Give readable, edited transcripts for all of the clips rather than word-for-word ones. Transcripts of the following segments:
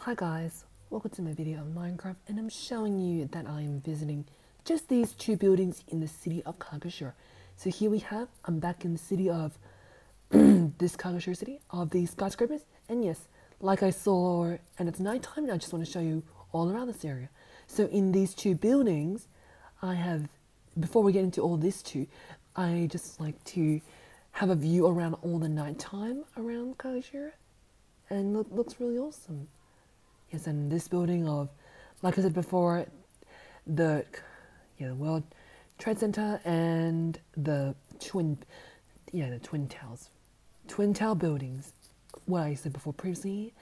Hi guys, welcome to my video on Minecraft, and I'm showing you that I am visiting just these two buildings in the city of Kagoshura. So here we have, I'm back in the city of this Kagoshura city of these skyscrapers, and yes, like I saw, and it's nighttime, and I just want to show you all around this area. So in these two buildings, I have, before we get into all this too, I just like to have a view around all the nighttime around Kagoshura, and looks really awesome. Yes, and this building of, like I said before, the World Trade Center and the twin towers, twin tower buildings. What I said before previously,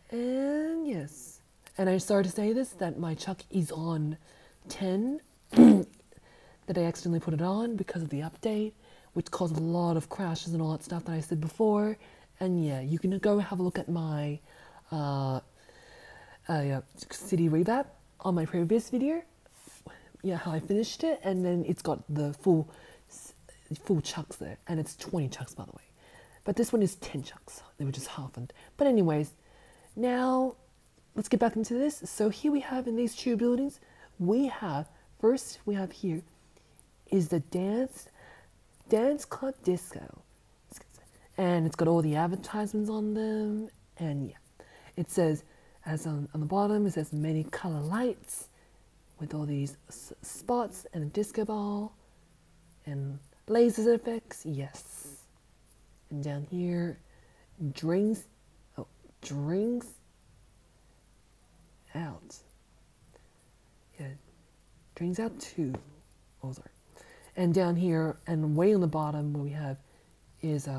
and yes, and I started to say this that my chuck is on 10, that I accidentally put it on because of the update, which caused a lot of crashes and all that stuff that I said before. And yeah, you can go have a look at my city revamp on my previous video, how I finished it, and then it's got the full chucks there, and it's 20 chucks by the way, but this one is 10 chucks. They were just halfened. But anyways, now let's get back into this. So here we have in these two buildings, we have here is the dance club disco, and it's got all the advertisements on them, and yeah, it says, as on the bottom, it says many color lights with all these spots and a disco ball and laser effects, yes. And down here, drinks out. Yeah, drinks out too. Oh, sorry. And down here, and way on the bottom, where we have is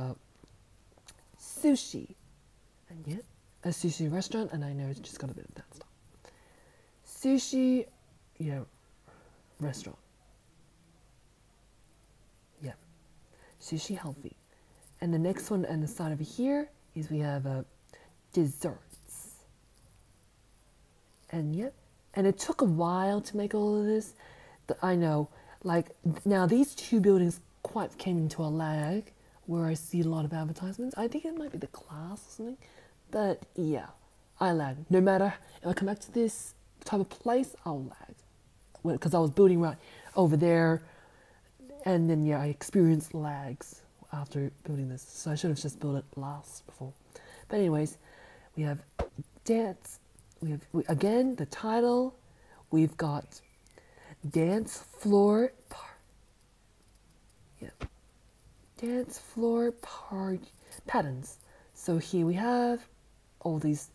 sushi. And yeah, a sushi restaurant, and I know it's just got a bit of that stuff. Sushi, restaurant. Yeah, sushi healthy. And the next one on the side over here is we have desserts. And yep, and it took a while to make all of this. But I know, like, now these two buildings quite came into a lag where I see a lot of advertisements. I think it might be the class or something. But yeah, I lag. No matter if I come back to this type of place, I'll lag. Because I was building right over there, and then yeah, I experienced lags after building this. So I should have just built it last before. But anyways, we have dance. Again, the title. We've got dance floor dance floor patterns. So here we have all these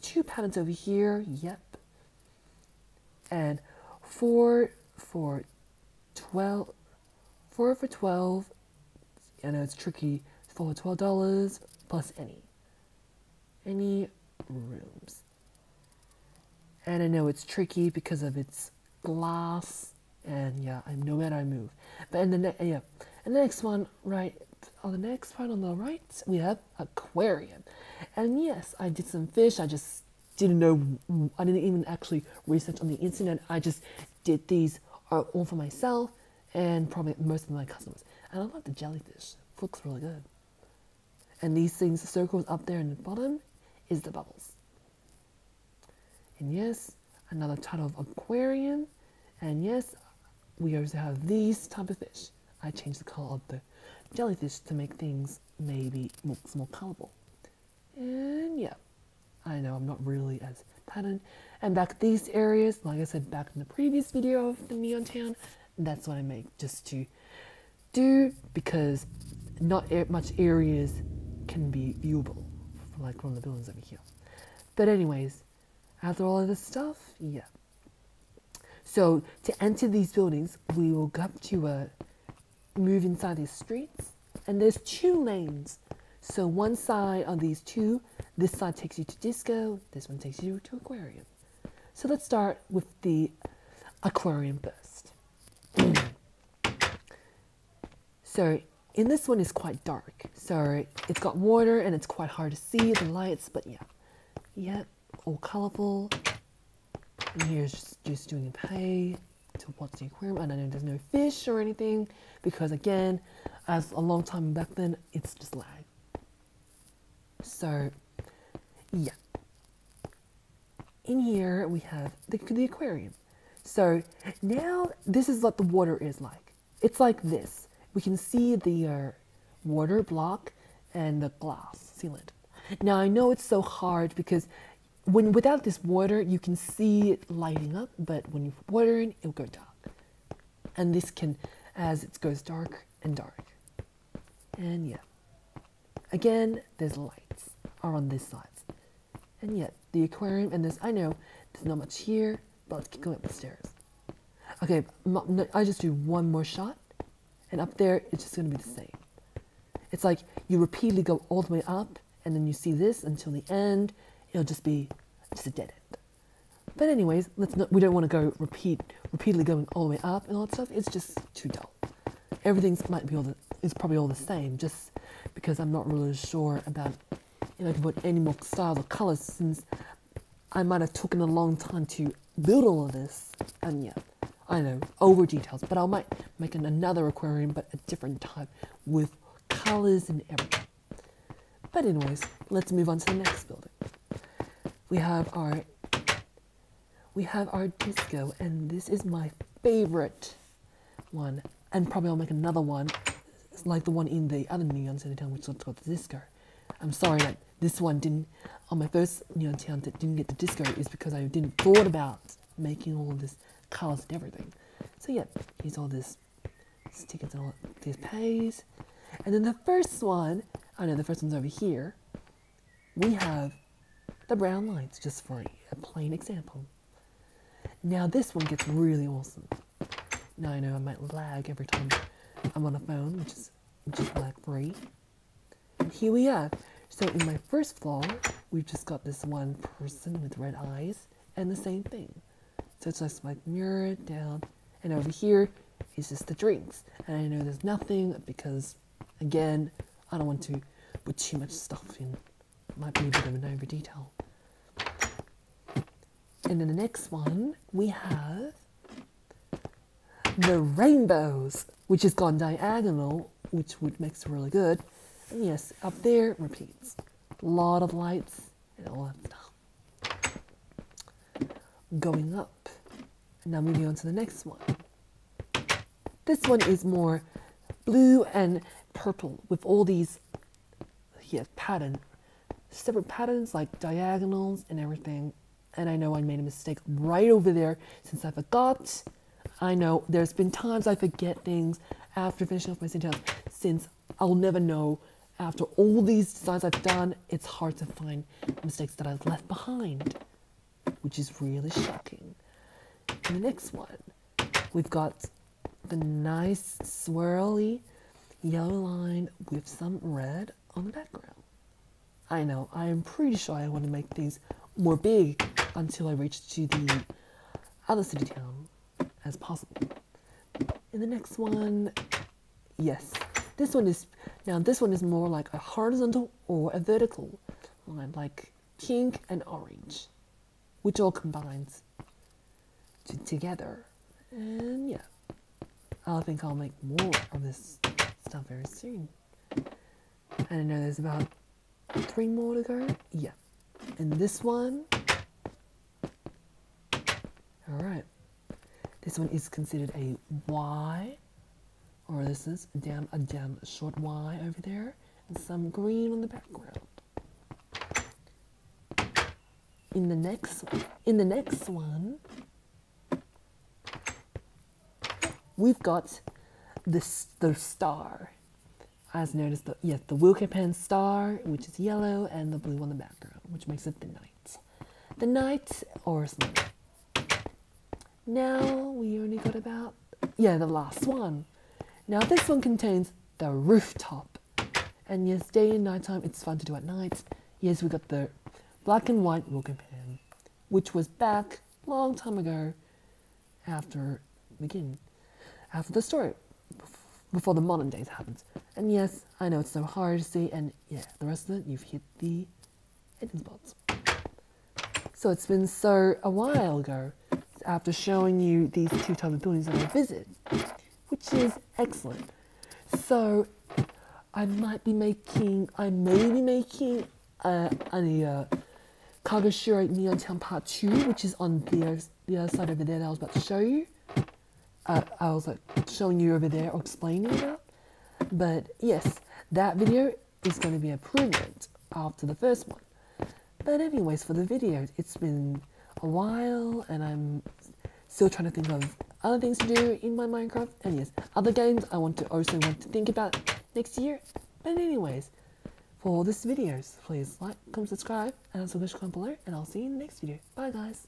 two patterns over here, yep. And 4 for 12, I know it's tricky, for $12 plus any rooms. And I know it's tricky because of its glass, and yeah, I know where I move. But in the next one, right, on the next part on the right, we have aquarium. And yes, I did some fish. I just didn't know, I didn't even actually research on the internet. I just did these all for myself and probably most of my customers. And I like the jellyfish. It looks really good. And these things, the circles up there in the bottom, is the bubbles. And yes, another title of aquarium. And yes, we also have these type of fish. I changed the color of the jellyfish to make things maybe look more colorful. And yeah, I know I'm not really as patterned. And back these areas, like I said back in the previous video of the Neon Town, that's what I make just to do, because not much areas can be viewable, like from the buildings over here. But anyways, after all of this stuff, yeah. So to enter these buildings, we will have to move inside these streets, and there's 2 lanes. So one side of these two, this side takes you to disco, this one takes you to aquarium. So let's start with the aquarium first. So in this one is quite dark. So it's got water and it's quite hard to see the lights, but yeah, all colorful. And here's just doing a pay to watch the aquarium. And I know there's no fish or anything because again, as a long time back then, it's just lag. So yeah, in here we have the aquarium. So now this is what the water is like. It's like this. We can see the water block and the glass sealant. Now I know it's so hard because without this water you can see it lighting up, but when you put water in, it'll go dark. And this can, as it goes dark and dark. And yeah. Again, there's lights are on this side. And yet, the aquarium and this, I know there's not much here, but let's keep going up the stairs. Okay, I just do one more shot, and up there, it's just gonna be the same. It's like you repeatedly go all the way up, and then you see this until the end, it'll just be just a dead end. But anyways, we don't want to go repeatedly going all the way up and all that stuff. It's just too dull. Everything's is probably all the same, just because I'm not really sure about what any more styles or colors, since I might have taken a long time to build all of this. And yeah, I know, over details, but I might make another aquarium, but a different type with colors and everything. But anyways, let's move on to the next building. We have our disco, and this is my favorite one. And probably I'll make another one, like the one in the other Neon City Town, which is called the disco. I'm sorry that this one didn't, on my first Neon Town that didn't get the disco, is because I didn't thought about making all of this colors and everything. So yeah, here's all this stickers and all these pays. And then the first one, I know the first one's over here. We have the brown lights, just for a plain example. Now this one gets really awesome. Now I know I might lag every time I'm on a phone, which is lag free. And here we are. So in my first floor, we've just got this one person with red eyes and the same thing. So it's just like mirror down, and over here is just the drinks. And I know there's nothing because, again, I don't want to put too much stuff in. It might be a bit of an over detail. And then the next one, we have the rainbows, which has gone diagonal, which makes it really good. And yes, up there repeats. A lot of lights and all that stuff. Going up. Now moving on to the next one. This one is more blue and purple with all these separate patterns like diagonals and everything. And I know I made a mistake right over there since I forgot. I know there's been times I forget things after finishing off my syntax, since I'll never know. After all these designs I've done, it's hard to find mistakes that I've left behind, which is really shocking. In the next one, we've got the nice swirly yellow line with some red on the background. I know, I am pretty sure I want to make these more big until I reach to the other city town as possible. In the next one, yes, this one is more like a horizontal or a vertical line, like pink and orange, which all combines together. And yeah, I think I'll make more of this stuff very soon. And I know there's about 3 more to go. Yeah, and this one, all right. This one is considered a Y, or this is a short Y over there, and some green on the background. In the next one, we've got the star. As noticed, the Wilkie Pen star, which is yellow, and the blue on the background, which makes it the night. The night, or something. Now we only got about, the last one. Now this one contains the rooftop. And yes, day and nighttime, it's fun to do at night. Yes, we got the black and white Wilkie Pen, which was back a long time ago after the story, before the modern days happened. And yes, I know it's so hard to see, and yeah, the rest of it, you've hit the ending spots. So it's been a while ago after showing you these 2 types of buildings that I visit, which is excellent. So I may be making a Kagoshura Neon Town Part 2, which is on the other side over there that I was about to show you. I was like showing you over there or explaining about. But yes, that video is going to be improvement after the first one. But anyways, for the videos, it's been a while and I'm still trying to think of other things to do in my Minecraft. And yes, other games I also want to think about next year. But anyways, for this videos, please like, comment, subscribe, and also comment below, and I'll see you in the next video. Bye guys.